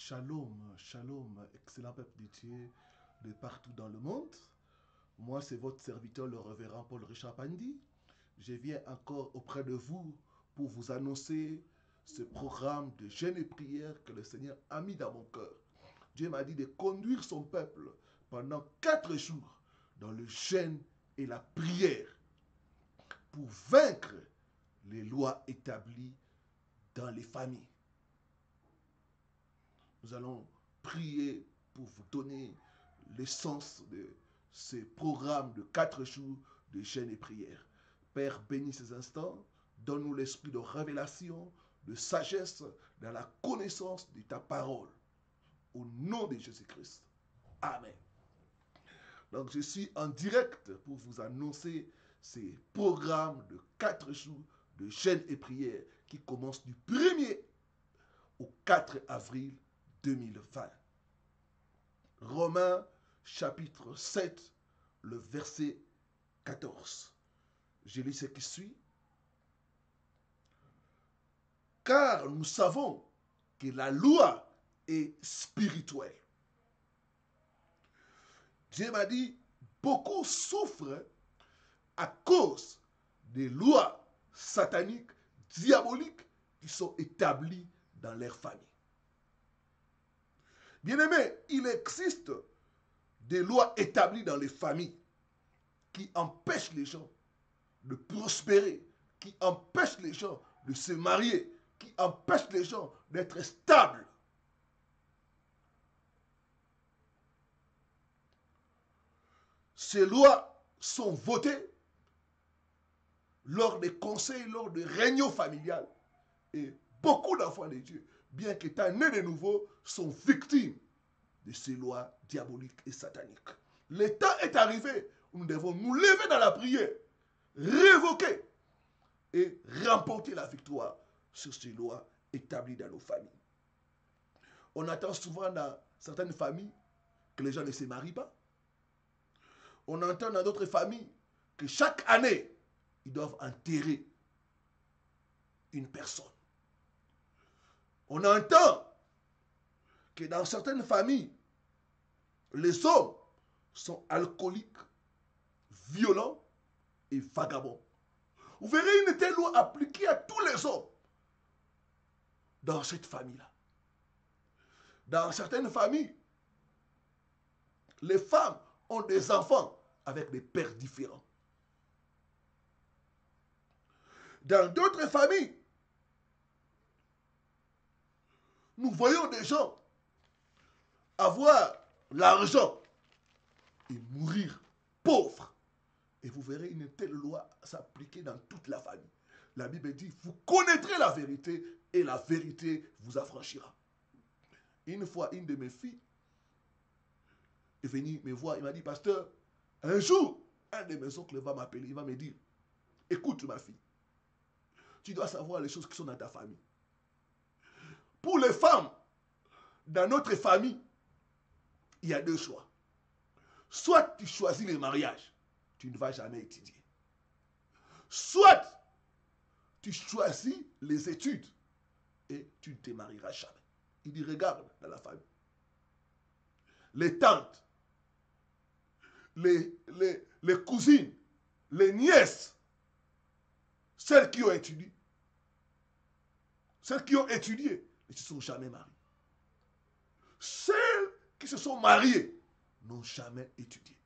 Shalom, shalom, excellent peuple de Dieu de partout dans le monde. Moi, c'est votre serviteur, le révérend Paul Richard Pandi. Je viens encore auprès de vous pour vous annoncer ce programme de jeûne et prière que le Seigneur a mis dans mon cœur. Dieu m'a dit de conduire son peuple pendant 4 jours dans le jeûne et la prière pour vaincre les lois établies dans les familles. Nous allons prier pour vous donner l'essence de ce programme de 4 jours de jeûne et prière. Père, bénis ces instants, donne-nous l'esprit de révélation, de sagesse dans la connaissance de ta parole. Au nom de Jésus-Christ. Amen. Donc je suis en direct pour vous annoncer ces programmes de 4 jours de jeûne et prière qui commencent du 1er au 4 avril 2020. Romains chapitre 7, le verset 14. Je lis ce qui suit. Car nous savons que la loi est spirituelle. Dieu m'a dit, beaucoup souffrent à cause des lois sataniques, diaboliques qui sont établies dans leur famille. Bien-aimés, il existe des lois établies dans les familles qui empêchent les gens de prospérer, qui empêchent les gens de se marier, qui empêchent les gens d'être stables. Ces lois sont votées lors des conseils, lors des réunions familiales. Et beaucoup d'enfants de Dieu, bien qu'étant nés de nouveau, sont victimes de ces lois diaboliques et sataniques. Le temps est arrivé où nous devons nous lever dans la prière, révoquer et remporter la victoire sur ces lois établies dans nos familles. On attend souvent dans certaines familles que les gens ne se marient pas. On entend dans d'autres familles que chaque année, ils doivent enterrer une personne. On entend que dans certaines familles, les hommes sont alcooliques, violents et vagabonds. Vous verrez une telle loi appliquée à tous les hommes dans cette famille-là. Dans certaines familles, les femmes ont des enfants avec des pères différents. Dans d'autres familles, nous voyons des gens avoir l'argent et mourir pauvres. Et vous verrez une telle loi s'appliquer dans toute la famille. La Bible dit, vous connaîtrez la vérité et la vérité vous affranchira. Une fois, une de mes filles est venue me voir, il m'a dit, pasteur, un jour, un de mes oncles va m'appeler, il va me dire, écoute ma fille, tu dois savoir les choses qui sont dans ta famille. Pour les femmes, dans notre famille, il y a 2 choix. Soit tu choisis le mariage, tu ne vas jamais étudier. Soit tu choisis les études et tu ne te marieras jamais. Il dit, regarde dans la famille. Les tantes, les cousines, les nièces, celles qui ont étudié, ne se sont jamais mariées. Celles qui se sont mariées n'ont jamais étudié.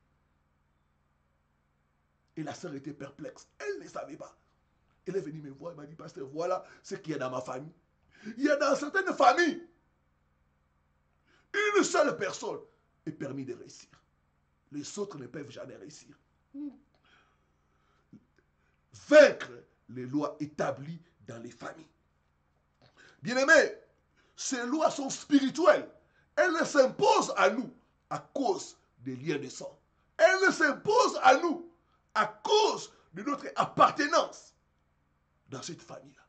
Et la sœur était perplexe. Elle ne savait pas. Elle est venue me voir, elle m'a dit, pasteur, voilà ce qu'il y a dans ma famille. Il y a dans certaines familles, une seule personne est permis de réussir. Les autres ne peuvent jamais réussir. Vaincre les lois établies dans les familles. Bien-aimés, ces lois sont spirituelles. Elles s'imposent à nous à cause des liens de sang. Elles s'imposent à nous à cause de notre appartenance dans cette famille-là.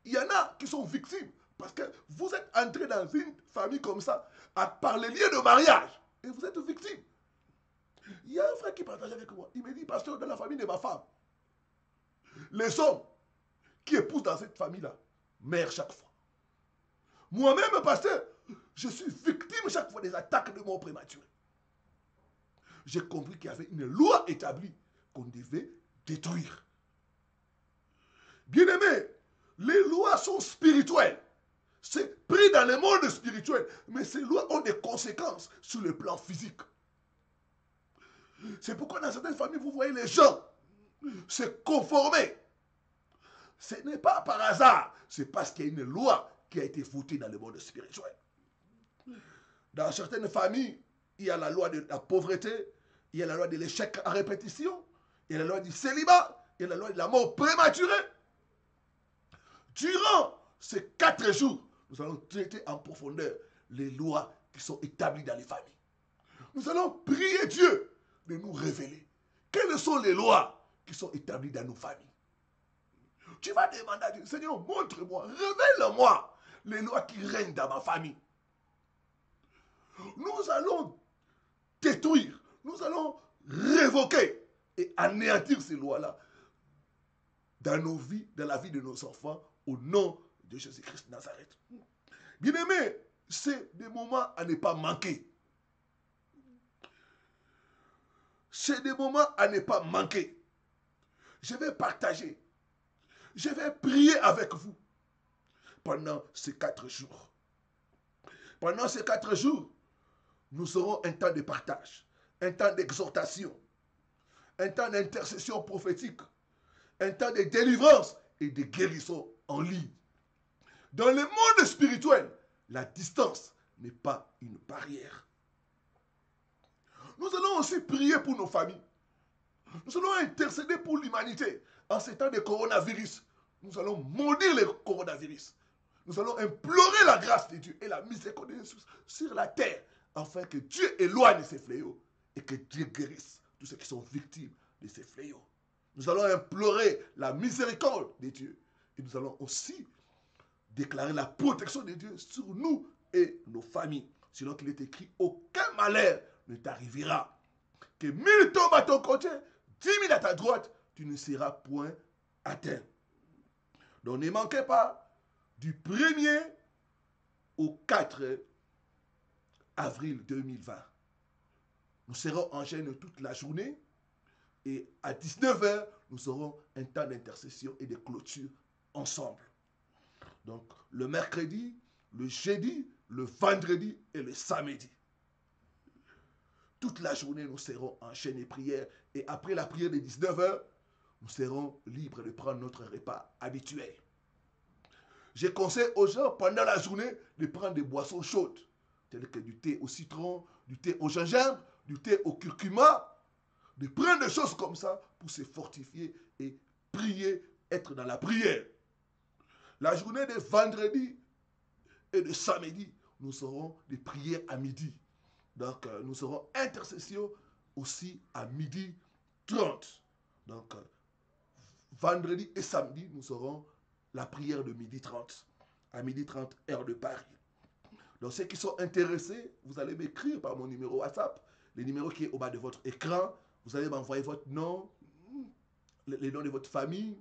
Il y en a qui sont victimes parce que vous êtes entré dans une famille comme ça par les liens de mariage et vous êtes victime. Il y a un frère qui partage avec moi. Il me dit, pasteur, dans la famille de ma femme, les hommes qui épousent dans cette famille-là meurent chaque fois. Moi-même, pasteur, je suis victime chaque fois des attaques de mort prématurée. J'ai compris qu'il y avait une loi établie qu'on devait détruire. Bien-aimés, les lois sont spirituelles. C'est pris dans le monde spirituel. Mais ces lois ont des conséquences sur le plan physique. C'est pourquoi dans certaines familles, vous voyez les gens se conformer. Ce n'est pas par hasard. C'est parce qu'il y a une loi qui a été votée dans le monde spirituel. Dans certaines familles, il y a la loi de la pauvreté, il y a la loi de l'échec à répétition, il y a la loi du célibat, il y a la loi de la mort prématurée. Durant ces 4 jours, nous allons traiter en profondeur les lois qui sont établies dans les familles. Nous allons prier Dieu de nous révéler quelles sont les lois qui sont établies dans nos familles. Tu vas demander à Dieu, Seigneur, montre-moi, révèle-moi les lois qui règnent dans ma famille. Nous allons détruire, nous allons révoquer et anéantir ces lois-là dans nos vies, dans la vie de nos enfants, au nom de Jésus-Christ de Nazareth. Bien-aimés, c'est des moments à ne pas manquer. C'est des moments à ne pas manquer. Je vais partager. Je vais prier avec vous pendant ces 4 jours. Pendant ces 4 jours, nous aurons un temps de partage, un temps d'exhortation, un temps d'intercession prophétique, un temps de délivrance et de guérison en ligne. Dans le monde spirituel, la distance n'est pas une barrière. Nous allons aussi prier pour nos familles. Nous allons intercéder pour l'humanité. En ces temps de coronavirus, nous allons maudire le coronavirus. Nous allons implorer la grâce de Dieu et la miséricorde de Dieu sur la terre, afin que Dieu éloigne ces fléaux et que Dieu guérisse tous ceux qui sont victimes de ces fléaux. Nous allons implorer la miséricorde de Dieu. Et nous allons aussi déclarer la protection de Dieu sur nous et nos familles. Sinon qu'il est écrit, aucun malheur ne t'arrivera. Que 1000 tombent à ton côté, 10 000 à ta droite, tu ne seras point atteint. Donc ne manquez pas, du 1er au 4 avril 2020. Nous serons en chaîne toute la journée et à 19h, nous aurons un temps d'intercession et de clôture ensemble. Donc le mercredi, le jeudi, le vendredi et le samedi. Toute la journée, nous serons en chaîne et prière. Et après la prière de 19h, nous serons libres de prendre notre repas habituel. Je conseille aux gens, pendant la journée, de prendre des boissons chaudes, telles que du thé au citron, du thé au gingembre, du thé au curcuma, de prendre des choses comme ça pour se fortifier et prier, être dans la prière. La journée de vendredi et de samedi, nous aurons des prières à midi. Donc, nous aurons intercession aussi à 12h30. Donc, vendredi et samedi, nous aurons la prière de 12h30. À 12h30, heure de Paris. Donc, ceux qui sont intéressés, vous allez m'écrire par mon numéro WhatsApp, le numéro qui est au bas de votre écran. Vous allez m'envoyer votre nom, les noms de votre famille,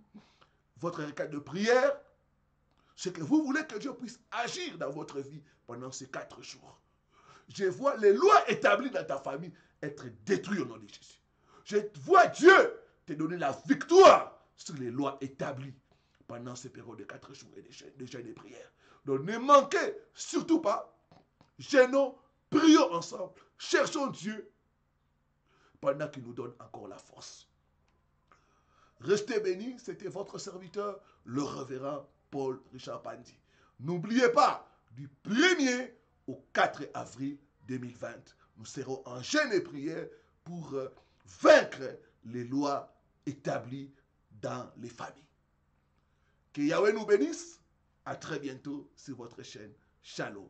votre requête de prière. Ce que vous voulez que Dieu puisse agir dans votre vie pendant ces 4 jours. Je vois les lois établies dans ta famille être détruites au nom de Jésus. Je vois Dieu te donner la victoire sur les lois établies pendant ces périodes de 4 jours et de jeûne et de prière. Donc ne manquez surtout pas. Jeûnons, prions ensemble, cherchons Dieu pendant qu'il nous donne encore la force. Restez bénis, c'était votre serviteur, le révérend Paul Richard Pandi. N'oubliez pas, du 1er au 4 avril 2020, nous serons en jeûne et prière pour vaincre les lois établies dans les familles. Que Yahweh nous bénisse. À très bientôt sur votre chaîne. Shalom.